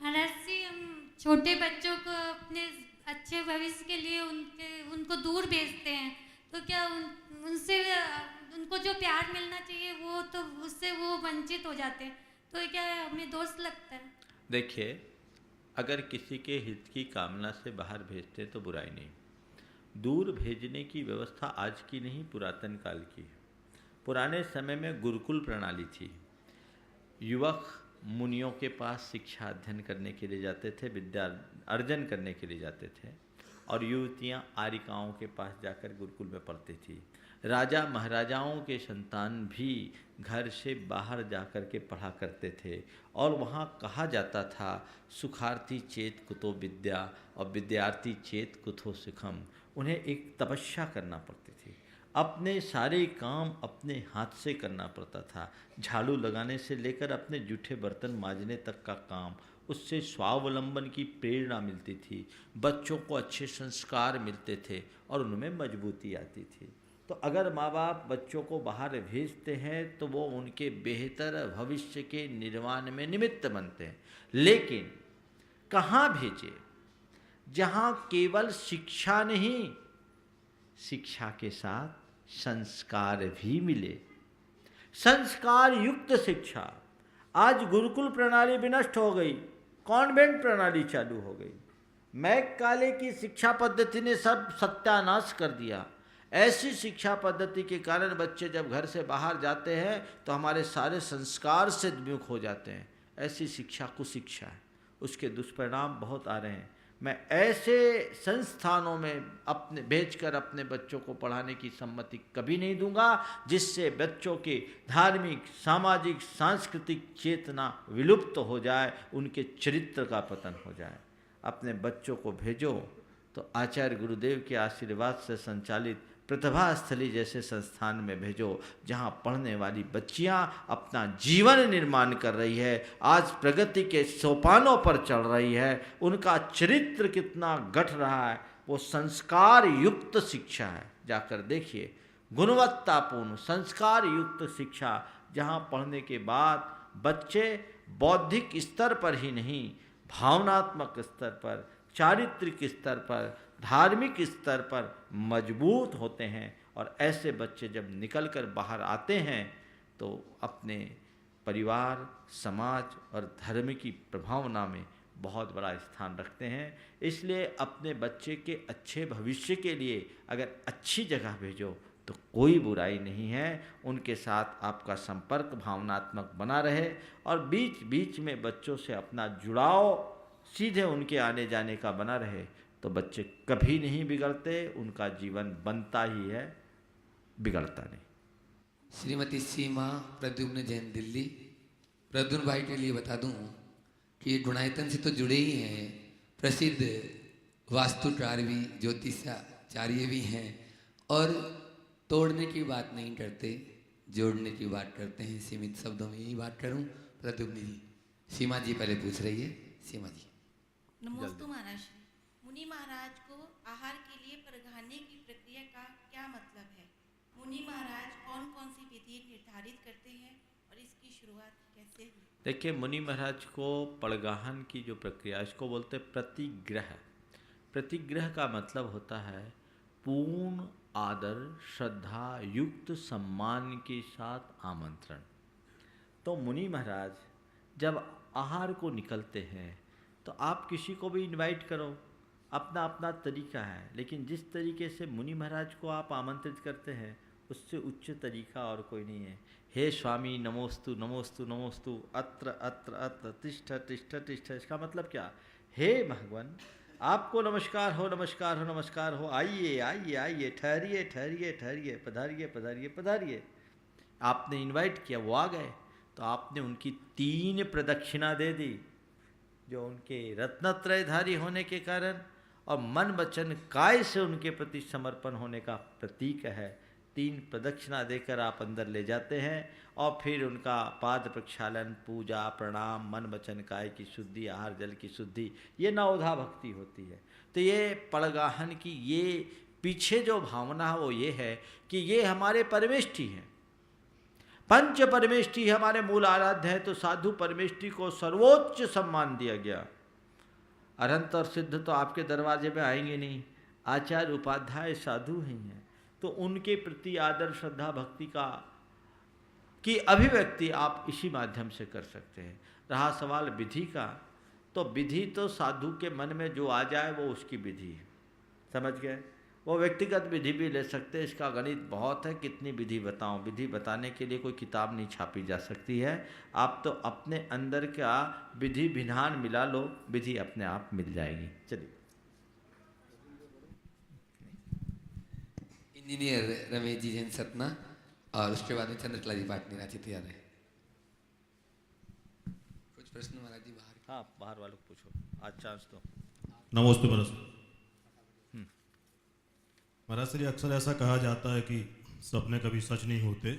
महाराज जी, हम छोटे बच्चों को अपने अच्छे भविष्य के लिए उनको दूर भेजते हैं, तो क्या उनसे उनको जो प्यार मिलना चाहिए वो तो उससे वो वंचित हो जाते हैं, तो क्या हमें दोष लगता है? देखिए, अगर किसी के हित की कामना से बाहर भेजते तो बुराई नहीं। दूर भेजने की व्यवस्था आज की नहीं, पुरातन काल की है। पुराने समय में गुरुकुल प्रणाली थी। युवक मुनियों के पास शिक्षा अध्ययन करने के लिए जाते थे, विद्या अर्जन करने के लिए जाते थे, और युवतियां आरिकाओं के पास जाकर गुरुकुल में पढ़ती थी। राजा महाराजाओं के संतान भी घर से बाहर जाकर के पढ़ा करते थे, और वहाँ कहा जाता था सुखार्थी चेत कुतो विद्या और विद्यार्थी चेत कुतो सुखम। उन्हें एक तपस्या करना पड़ती थी, अपने सारे काम अपने हाथ से करना पड़ता था। झाड़ू लगाने से लेकर अपने जूठे बर्तन मांजने तक का काम, उससे स्वावलंबन की प्रेरणा मिलती थी, बच्चों को अच्छे संस्कार मिलते थे और उनमें मजबूती आती थी। तो अगर माँ बाप बच्चों को बाहर भेजते हैं तो वो उनके बेहतर भविष्य के निर्माण में निमित्त बनते हैं। लेकिन कहाँ भेजे? जहाँ केवल शिक्षा नहीं, शिक्षा के साथ संस्कार भी मिले, संस्कार युक्त शिक्षा। आज गुरुकुल प्रणाली विनष्ट हो गई, कॉन्वेंट प्रणाली चालू हो गई। मैकाले की शिक्षा पद्धति ने सब सत्यानाश कर दिया। ऐसी शिक्षा पद्धति के कारण बच्चे जब घर से बाहर जाते हैं तो हमारे सारे संस्कार से विमुख हो जाते हैं। ऐसी शिक्षा कुशिक्षा है, उसके दुष्परिणाम बहुत आ रहे हैं। मैं ऐसे संस्थानों में अपने भेजकर अपने बच्चों को पढ़ाने की सम्मति कभी नहीं दूंगा जिससे बच्चों की धार्मिक, सामाजिक, सांस्कृतिक चेतना विलुप्त हो जाए, उनके चरित्र का पतन हो जाए। अपने बच्चों को भेजो तो आचार्य गुरुदेव के आशीर्वाद से संचालित प्रतिभा स्थली जैसे संस्थान में भेजो, जहाँ पढ़ने वाली बच्चियाँ अपना जीवन निर्माण कर रही है, आज प्रगति के सोपानों पर चढ़ रही है, उनका चरित्र कितना गढ़ रहा है, वो संस्कार युक्त शिक्षा है। जाकर देखिए, गुणवत्तापूर्ण संस्कार युक्त शिक्षा, जहाँ पढ़ने के बाद बच्चे बौद्धिक स्तर पर ही नहीं, भावनात्मक स्तर पर, चारित्रिक स्तर पर, धार्मिक स्तर पर मजबूत होते हैं। और ऐसे बच्चे जब निकलकर बाहर आते हैं तो अपने परिवार, समाज और धर्म की प्रभावना में बहुत बड़ा स्थान रखते हैं। इसलिए अपने बच्चे के अच्छे भविष्य के लिए अगर अच्छी जगह भेजो तो कोई बुराई नहीं है। उनके साथ आपका संपर्क भावनात्मक बना रहे और बीच बीच में बच्चों से अपना जुड़ाव सीधे उनके आने जाने का बना रहे तो बच्चे कभी नहीं बिगड़ते, उनका जीवन बनता ही है, बिगड़ता नहीं। श्रीमती सीमा प्रद्युम्न जैन, दिल्ली। प्रद्युम्न भाई के लिए बता दूं कि गुणायतन से तो जुड़े ही हैं, प्रसिद्ध वास्तुकार भी, ज्योतिषाचार्य भी हैं और तोड़ने की बात नहीं करते, जोड़ने की बात करते हैं। सीमित शब्दों में यही बात करूं। प्रद्युम्न जी, सीमा जी पहले पूछ रही है। सीमा जी। नमोस्तु महाराज। मुनि महाराज को आहार के लिए परगाने की प्रक्रिया का क्या मतलब है? मुनि महाराज कौन कौन सी विधि निर्धारित करते हैं और इसकी शुरुआत कैसे हुई? देखिए, मुनि महाराज को पड़गाहन की जो प्रक्रिया, इसको बोलते प्रतिग्रह। प्रतिग्रह का मतलब होता है पूर्ण आदर, श्रद्धा युक्त सम्मान के साथ आमंत्रण। तो मुनि महाराज जब आहार को निकलते हैं तो आप किसी को भी इनवाइट करो, अपना अपना तरीका है, लेकिन जिस तरीके से मुनि महाराज को आप आमंत्रित करते हैं उससे उच्च तरीका और कोई नहीं है। हे स्वामी नमोस्तु नमोस्तु नमोस्तु, अत्र अत्र अत्र, तिष्ठ तिष्ठ तिष्ठ। इसका मतलब क्या? हे भगवान, आपको नमस्कार हो, नमस्कार हो, नमस्कार हो, आइए आइए आइए, ठहरिए ठहरिए ठहरिए, पधारिए पधारिए पधारिए। आपने इनवाइट किया, वो आ गए, तो आपने उनकी 3 प्रदक्षिणा दे दी, जो उनके रत्नत्रयधारी होने के कारण और मन वचन काय से उनके प्रति समर्पण होने का प्रतीक है। 3 प्रदक्षिणा देकर आप अंदर ले जाते हैं और फिर उनका पाद प्रक्षालन, पूजा, प्रणाम, मन वचन काय की शुद्धि, आहार जल की शुद्धि, ये नवधा भक्ति होती है। तो ये पड़गाहन की ये पीछे जो भावना है वो ये है कि ये हमारे परमेष्ठी हैं, पंच परमेष्ठी हमारे मूल आराध्य है। तो साधु परमेष्ठी को सर्वोच्च सम्मान दिया गया। अनंत और सिद्ध तो आपके दरवाजे में आएंगे नहीं, आचार्य उपाध्याय साधु ही हैं, तो उनके प्रति आदर, श्रद्धा, भक्ति की अभिव्यक्ति आप इसी माध्यम से कर सकते हैं। रहा सवाल विधि का, तो विधि तो साधु के मन में जो आ जाए वो उसकी विधि है, समझ गए? वो व्यक्तिगत विधि भी ले सकते हैं। इसका गणित बहुत है, कितनी विधि बताऊं? विधि बताने के लिए कोई किताब नहीं छापी जा सकती है। आप तो अपने अंदर का विधि विधान मिला लो, विधि अपने आप मिल जाएगी। चलिए। इंजीनियर रमेश जी जैन, सतना, और उसके बाद में चंद्रकला जी पाटनी, रांची तैयार है। कुछ प्रश्न महाराज जी बाहर? हाँ, बाहर वालों को पूछो, आज चांस दो। नमस्ते महाराज। महाराज श्री, अक्सर ऐसा कहा जाता है कि सपने कभी सच नहीं होते,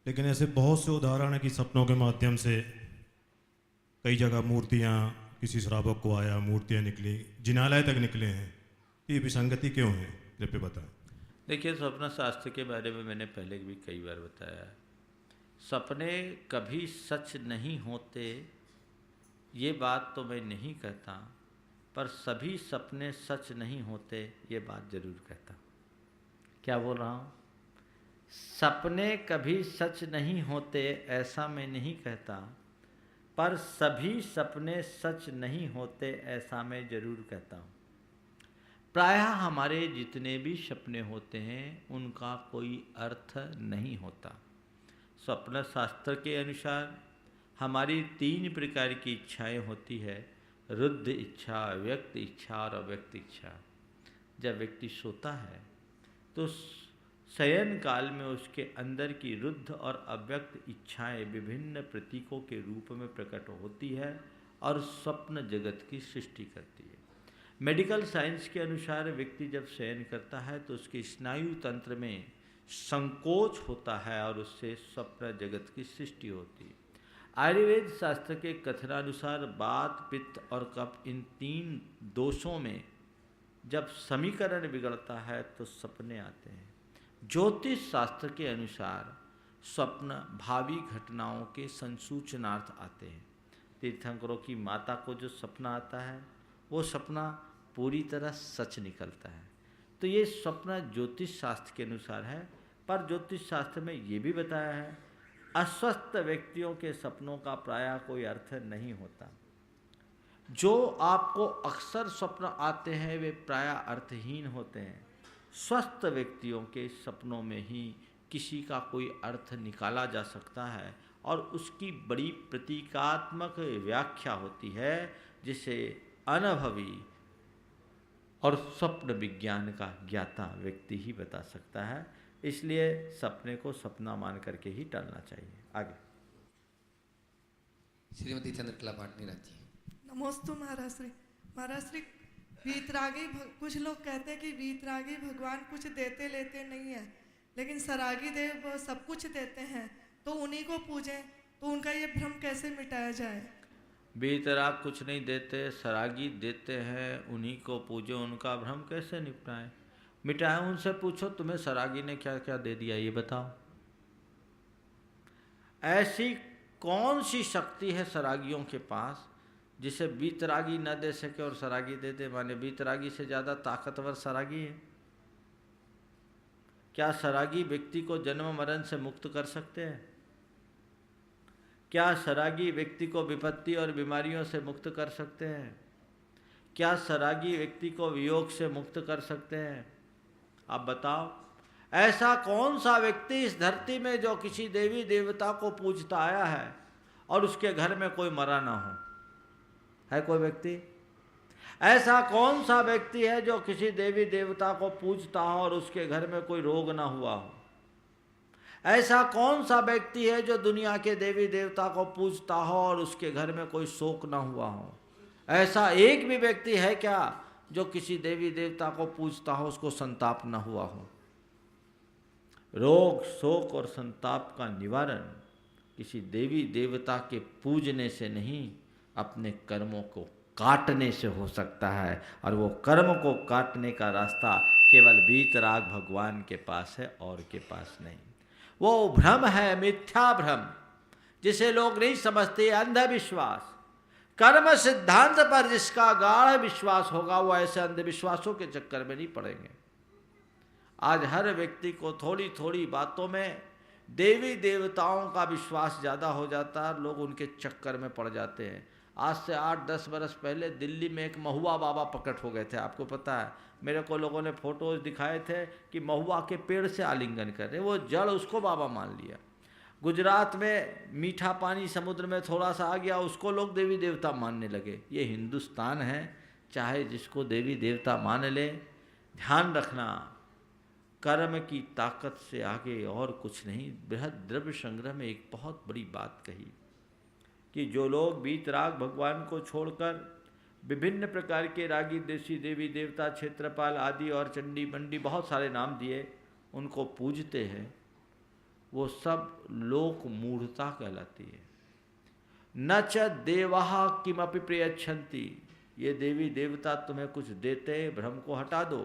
लेकिन ऐसे बहुत से उदाहरण हैं कि सपनों के माध्यम से कई जगह मूर्तियाँ, किसी श्रावक को आया, मूर्तियाँ निकली, जिनालय तक निकले हैं। ये विसंगति क्यों है, कृपया बताएं। देखिए, स्वप्न शास्त्र के बारे में मैंने पहले भी कई बार बताया है। सपने कभी सच नहीं होते ये बात तो मैं नहीं कहता, पर सभी सपने सच नहीं होते ये बात जरूर कहता। क्या बोल रहा हूँ? सपने कभी सच नहीं होते ऐसा मैं नहीं कहता, पर सभी सपने सच नहीं होते ऐसा मैं जरूर कहता हूँ। प्रायः हमारे जितने भी सपने होते हैं उनका कोई अर्थ नहीं होता। स्वप्न शास्त्र के अनुसार हमारी 3 प्रकार की इच्छाएं होती है, रुद्ध इच्छा, व्यक्त इच्छा और अव्यक्त इच्छा। जब व्यक्ति सोता है तो शयन काल में उसके अंदर की रुद्ध और अव्यक्त इच्छाएं विभिन्न प्रतीकों के रूप में प्रकट होती है और स्वप्न जगत की सृष्टि करती है। मेडिकल साइंस के अनुसार व्यक्ति जब शयन करता है तो उसके स्नायु तंत्र में संकोच होता है और उससे स्वप्न जगत की सृष्टि होती है। आयुर्वेद शास्त्र के कथनानुसार वात, पित्त और कफ, इन 3 दोषों में जब समीकरण बिगड़ता है तो सपने आते हैं। ज्योतिष शास्त्र के अनुसार स्वप्न भावी घटनाओं के संसूचनार्थ आते हैं। तीर्थंकरों की माता को जो सपना आता है वो सपना पूरी तरह सच निकलता है। तो ये स्वप्न ज्योतिष शास्त्र के अनुसार है, पर ज्योतिष शास्त्र में ये भी बताया है अस्वस्थ व्यक्तियों के सपनों का प्रायः कोई अर्थ नहीं होता। जो आपको अक्सर स्वप्न आते हैं वे प्रायः अर्थहीन होते हैं। स्वस्थ व्यक्तियों के सपनों में ही किसी का कोई अर्थ निकाला जा सकता है और उसकी बड़ी प्रतीकात्मक व्याख्या होती है, जिसे अनुभवी और स्वप्न विज्ञान का ज्ञाता व्यक्ति ही बता सकता है। इसलिए सपने को सपना मान करके ही टालना चाहिए। आगे श्रीमती चंद्रकला पाटनी राजी। नमोस्तु महाराज श्री। महाराज श्री, वीतरागी कुछ लोग कहते हैं कि वीतरागी भगवान कुछ देते लेते नहीं है, लेकिन सरागी देव सब कुछ देते हैं, तो उन्हीं को पूजें, तो उनका ये भ्रम कैसे मिटाया जाए? वीतराग कुछ नहीं देते, सरागी देते हैं, उन्हीं को पूजे, उनका भ्रम कैसे निपटाएं? मिटाएं? उनसे पूछो तुम्हें सरागी ने क्या क्या दे दिया, ये बताओ। ऐसी कौन सी शक्ति है सरागियों के पास जिसे वीतरागी न दे सके और सरागी दे दे? माने वीतरागी से ज़्यादा ताकतवर सरागी है? क्या सरागी व्यक्ति को जन्म मरण से मुक्त कर सकते हैं? क्या सरागी व्यक्ति को विपत्ति और बीमारियों से मुक्त कर सकते हैं? क्या सरागी व्यक्ति को वियोग से मुक्त कर सकते हैं? आप बताओ, ऐसा कौन सा व्यक्ति इस धरती में जो किसी देवी देवता को पूजता आया है और उसके घर में कोई मरा ना हो? है कोई व्यक्ति? ऐसा कौन सा व्यक्ति है जो किसी देवी देवता को पूजता हो और उसके घर में कोई रोग ना हुआ हो? ऐसा कौन सा व्यक्ति है जो दुनिया के देवी देवता को पूजता हो और उसके घर में कोई शोक ना हुआ हो? ऐसा एक भी व्यक्ति है क्या जो किसी देवी देवता को पूजता हो उसको संताप न हुआ हो? रोग, शोक और संताप का निवारण किसी देवी देवता के पूजने से नहीं, अपने कर्मों को काटने से हो सकता है। और वो कर्म को काटने का रास्ता केवल वीतराग भगवान के पास है और के पास नहीं। वो भ्रम है, मिथ्या भ्रम, जिसे लोग नहीं समझते, अंधविश्वास। कर्म सिद्धांत पर जिसका गाढ़ विश्वास होगा वो ऐसे अंधविश्वासों के चक्कर में नहीं पड़ेंगे। आज हर व्यक्ति को थोड़ी थोड़ी बातों में देवी देवताओं का विश्वास ज़्यादा हो जाता है, लोग उनके चक्कर में पड़ जाते हैं। आज से 8-10 बरस पहले दिल्ली में एक महुआ बाबा प्रकट हो गए थे, आपको पता है। मेरे को लोगों ने फोटोज दिखाए थे कि महुआ के पेड़ से आलिंगन कर रहे, वो जड़ उसको बाबा मान लिया। गुजरात में मीठा पानी समुद्र में थोड़ा सा आ गया, उसको लोग देवी देवता मानने लगे। ये हिंदुस्तान है, चाहे जिसको देवी देवता मान ले। ध्यान रखना, कर्म की ताकत से आगे और कुछ नहीं। बृहद द्रव्य संग्रह में एक बहुत बड़ी बात कही कि जो लोग वीतराग भगवान को छोड़कर विभिन्न प्रकार के रागी देशी देवी देवता, क्षेत्रपाल आदि और चंडी मंडी बहुत सारे नाम दिए, उनको पूजते हैं, वो सब लोक मूढ़ता कहलाती है। न च देवाः किमपि प्रयच्छन्ति, ये देवी देवता तुम्हें कुछ देते हैं, भ्रम को हटा दो।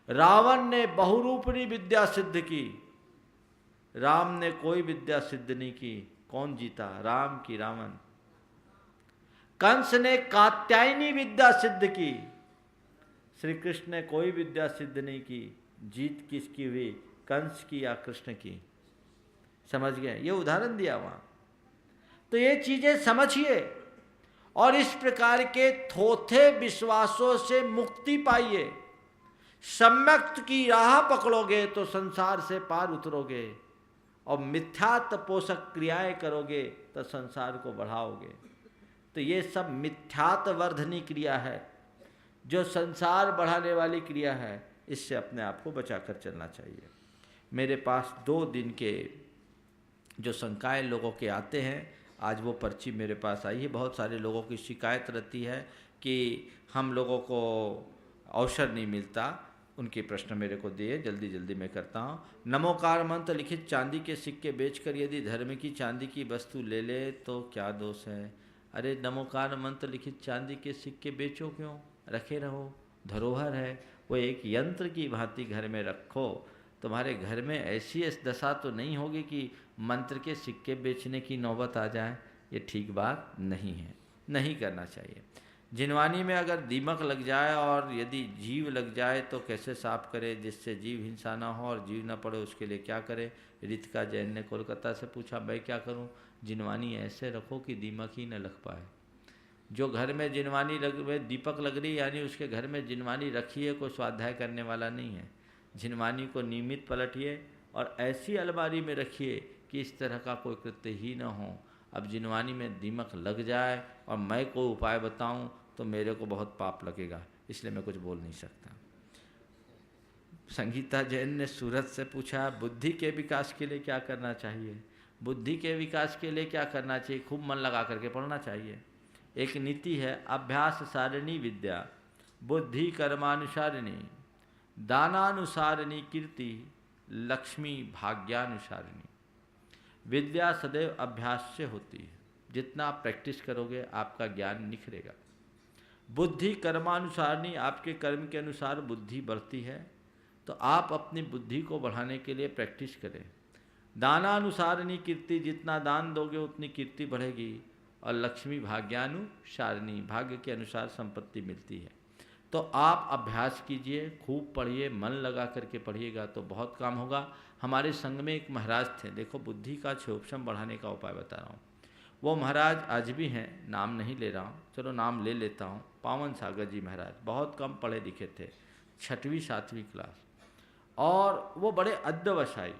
रावण ने बहुरूपणी विद्या सिद्ध की, राम ने कोई विद्या सिद्ध नहीं की। कौन जीता, राम की रावण? कंस ने कात्यायनी विद्या सिद्ध की, श्री कृष्ण ने कोई विद्या सिद्ध नहीं की। जीत किसकी हुई, कंस की या कृष्ण की? समझ गए? ये उदाहरण दिया वहाँ। तो ये चीजें समझिए और इस प्रकार के थोथे विश्वासों से मुक्ति पाइए। सम्यक्त की राह पकड़ोगे तो संसार से पार उतरोगे, और मिथ्यात्व पोषक क्रियाएं करोगे तो संसार को बढ़ाओगे। तो ये सब मिथ्यात्वर्धनी क्रिया है, जो संसार बढ़ाने वाली क्रिया है। इससे अपने आप को बचाकर चलना चाहिए। मेरे पास 2 दिन के जो शंकाएं लोगों के आते हैं, आज वो पर्ची मेरे पास आई है। बहुत सारे लोगों की शिकायत रहती है कि हम लोगों को अवसर नहीं मिलता। उनके प्रश्न मेरे को दिए, जल्दी जल्दी मैं करता हूँ। नमोकार मंत्र लिखित चांदी के सिक्के बेचकर यदि धर्म की चांदी की वस्तु ले ले तो क्या दोष है? अरे नमोकार मंत्र लिखित चांदी के सिक्के बेचो क्यों, रखे रहो, धरोहर है। वो एक यंत्र की भांति घर में रखो। तुम्हारे घर में ऐसी दशा तो नहीं होगी कि मंत्र के सिक्के बेचने की नौबत आ जाए। ये ठीक बात नहीं है, नहीं करना चाहिए। जिनवानी में अगर दीमक लग जाए और यदि जीव लग जाए तो कैसे साफ करे जिससे जीव हिंसा ना हो और जीव ना पड़े, उसके लिए क्या करे? रितिका जैन ने कोलकाता से पूछा, मैं क्या करूं? जिनवानी ऐसे रखो कि दीमक ही न लग पाए। जो घर में जिनवानी दीपक लग रही यानी उसके घर में जिनवानी रखिए, कोई स्वाध्याय करने वाला नहीं है। जिनवानी को नियमित पलटिए और ऐसी अलमारी में रखिए कि इस तरह का कोई कृत्य ही न हो। अब जिनवानी में दीमक लग जाए और मैं कोई उपाय बताऊं तो मेरे को बहुत पाप लगेगा, इसलिए मैं कुछ बोल नहीं सकता। संगीता जैन ने सूरत से पूछा, बुद्धि के विकास के लिए क्या करना चाहिए? बुद्धि के विकास के लिए क्या करना चाहिए? खूब मन लगा करके पढ़ना चाहिए। एक नीति है, अभ्यास सारिणी विद्या, बुद्धि कर्मानुसारिणी, दानानुसारिणी कीर्ति, लक्ष्मी भाग्यानुसारिणी। विद्या सदैव अभ्यास से होती है, जितना आप प्रैक्टिस करोगे आपका ज्ञान निखरेगा। बुद्धि कर्मानुसारिणी, आपके कर्म के अनुसार बुद्धि बढ़ती है, तो आप अपनी बुद्धि को बढ़ाने के लिए प्रैक्टिस करें। दानानुसारिणी कीर्ति, जितना दान दोगे उतनी कीर्ति बढ़ेगी। और लक्ष्मी भाग्यानुसारिणी, भाग्य के अनुसार संपत्ति मिलती है। तो आप अभ्यास कीजिए, खूब पढ़िए, मन लगा करके पढ़िएगा तो बहुत काम होगा। हमारे संग में एक महाराज थे, देखो बुद्धि का क्षोभशम बढ़ाने का उपाय बता रहा हूँ। वो महाराज आज भी हैं, नाम नहीं ले रहा हूँ, चलो नाम ले लेता हूँ। पावन सागर जी महाराज, बहुत कम पढ़े लिखे थे, 6वीं 7वीं क्लास, और वो बड़े अध्यवसायी।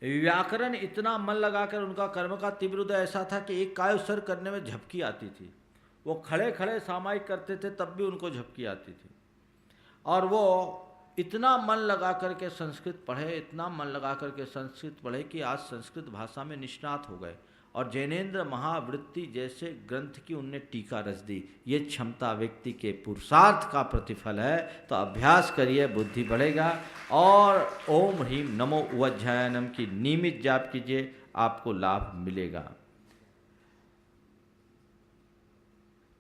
व्याकरण इतना मन लगाकर, उनका कर्म का तीव्र उदय ऐसा था कि एक काय उत्सर्ग करने में झपकी आती थी। वो खड़े खड़े सामायिक करते थे तब भी उनको झपकी आती थी। और वो इतना मन लगा करके संस्कृत पढ़े, इतना मन लगा करके संस्कृत पढ़े कि आज संस्कृत भाषा में निष्णात हो गए। और जैनेन्द्र महावृत्ति जैसे ग्रंथ की उनने टीका रच दी। ये क्षमता व्यक्ति के पुरुषार्थ का प्रतिफल है। तो अभ्यास करिए, बुद्धि बढ़ेगा। और ओम ह्रीम नमो उवज्जायनम की नियमित जाप कीजिए, आपको लाभ मिलेगा।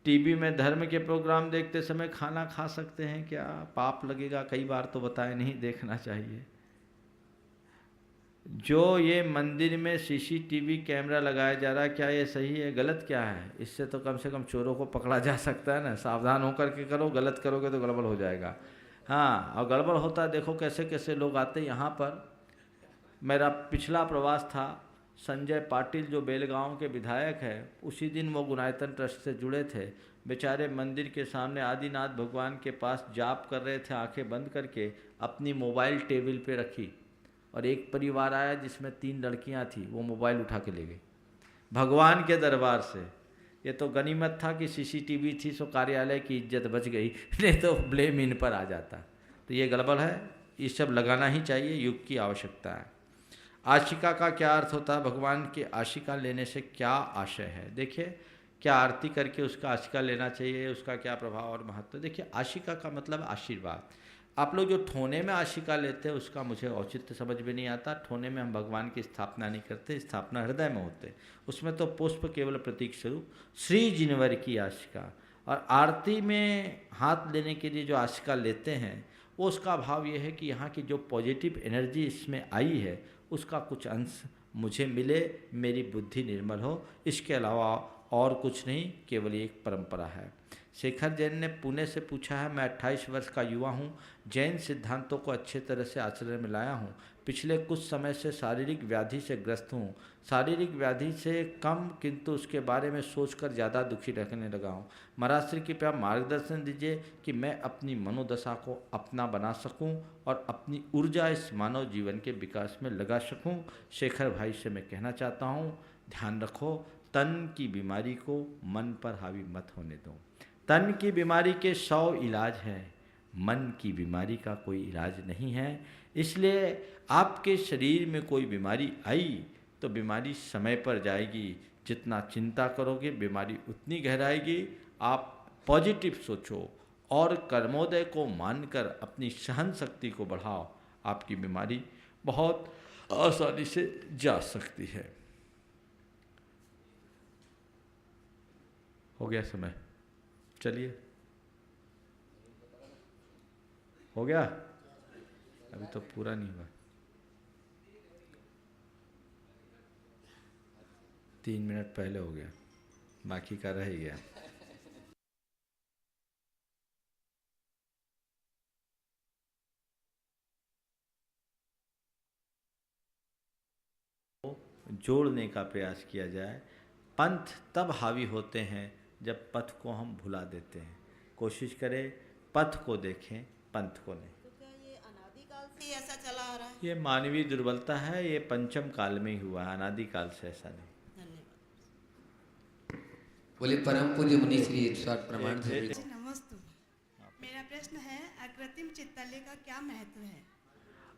टीवी में धर्म के प्रोग्राम देखते समय खाना खा सकते हैं क्या? पाप लगेगा, कई बार तो बताए, नहीं देखना चाहिए। जो ये मंदिर में सीसीटीवी कैमरा लगाया जा रहा है, क्या ये सही है? गलत क्या है? इससे तो कम से कम चोरों को पकड़ा जा सकता है ना। सावधान होकर के करो, गलत करोगे तो गड़बड़ हो जाएगा। हाँ, और गड़बड़ होता है, देखो कैसे कैसे लोग आते यहाँ पर। मेरा पिछला प्रवास था, संजय पाटिल जो बेलगांव के विधायक हैं, उसी दिन वो गुणायतन ट्रस्ट से जुड़े थे। बेचारे मंदिर के सामने आदिनाथ भगवान के पास जाप कर रहे थे, आंखें बंद करके, अपनी मोबाइल टेबल पे रखी। और एक परिवार आया जिसमें 3 लड़कियां थी, वो मोबाइल उठा के ले गई भगवान के दरबार से। ये तो गनीमत था कि सीसीटीवी थी, सो कार्यालय की इज्जत बच गई, नहीं तो ब्लेम इन पर आ जाता। तो ये गड़बड़ है, ये सब लगाना ही चाहिए, युग की आवश्यकता है। आशिका का क्या अर्थ होता है? भगवान की आशिका लेने से क्या आशय है? देखिए, क्या आरती करके उसका आशिका लेना चाहिए, उसका क्या प्रभाव और महत्व। देखिए, आशिका का मतलब आशीर्वाद। आप लोग जो ठोने में आशिका लेते हैं उसका मुझे औचित्य समझ में नहीं आता। ठोने में हम भगवान की स्थापना नहीं करते, स्थापना हृदय में होते। उसमें तो पुष्प केवल प्रतीक स्वरूप श्री जिनवर की आशिका। और आरती में हाथ लेने के लिए जो आशिका लेते हैं, वो उसका भाव ये है कि यहाँ की जो पॉजिटिव एनर्जी इसमें आई है उसका कुछ अंश मुझे मिले, मेरी बुद्धि निर्मल हो। इसके अलावा और कुछ नहीं, केवल एक परंपरा है। शेखर जैन ने पुणे से पूछा है, मैं 28 वर्ष का युवा हूँ, जैन सिद्धांतों को अच्छे तरह से आचरण में लाया हूँ। पिछले कुछ समय से शारीरिक व्याधि से ग्रस्त हूँ। शारीरिक व्याधि से कम, किंतु उसके बारे में सोचकर ज़्यादा दुखी रहने लगा हूँ। महाराज श्री कृपया मार्गदर्शन दीजिए कि मैं अपनी मनोदशा को अपना बना सकूँ और अपनी ऊर्जा इस मानव जीवन के विकास में लगा सकूँ। शेखर भाई से मैं कहना चाहता हूँ, ध्यान रखो, तन की बीमारी को मन पर हावी मत होने दो। तन की बीमारी के 100 इलाज हैं, मन की बीमारी का कोई इलाज नहीं है। इसलिए आपके शरीर में कोई बीमारी आई तो बीमारी समय पर जाएगी। जितना चिंता करोगे बीमारी उतनी गहराएगी। आप पॉजिटिव सोचो और कर्मोदय को मानकर अपनी सहन शक्ति को बढ़ाओ, आपकी बीमारी बहुत आसानी से जा सकती है। हो गया समय, चलिए, हो गया, अभी तो पूरा नहीं हुआ। 3 मिनट पहले हो गया, बाकी का रह गया। जोड़ने का प्रयास किया जाए। पंथ तब हावी होते हैं जब पथ को हम भुला देते हैं। कोशिश करें पथ को देखें, पंथ को नहीं। तो क्या ये अनादिकाल से ही ऐसा चला आ रहा है? ये मानवीय दुर्बलता है, ये पंचम काल में ही हुआ है, अनादिकाल से ऐसा नहीं। धन्यवाद। बोले परम पूज्य मुनि श्री 108 प्रमाण से। नमस्ते। मेरा प्रश्न है, अकृत्रिम चित्तालय का क्या महत्व है?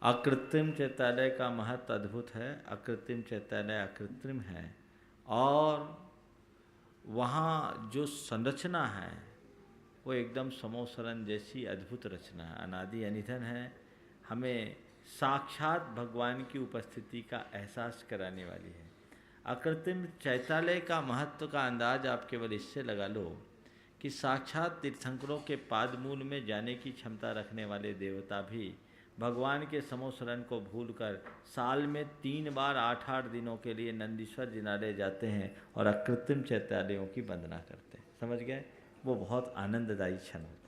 अकृत्रिम चैतालय का महत्व अद्भुत है। अकृत्रिम चैतालय अकृत्रिम है और वहाँ जो संरचना है वो एकदम समोसरण जैसी अद्भुत रचना है, अनादि अनिधन है। हमें साक्षात भगवान की उपस्थिति का एहसास कराने वाली है। अकृत्रिम चैतालय का महत्व का अंदाज आप केवल इससे लगा लो कि साक्षात तीर्थंकरों के पादमूल में जाने की क्षमता रखने वाले देवता भी भगवान के समोसरण को भूलकर साल में 3 बार 8-8 दिनों के लिए नंदीश्वर जिनालय जाते हैं और अकृत्रिम चैतालयों की वंदना करते हैं। समझ गए? वो बहुत आनंददायी क्षण होता है।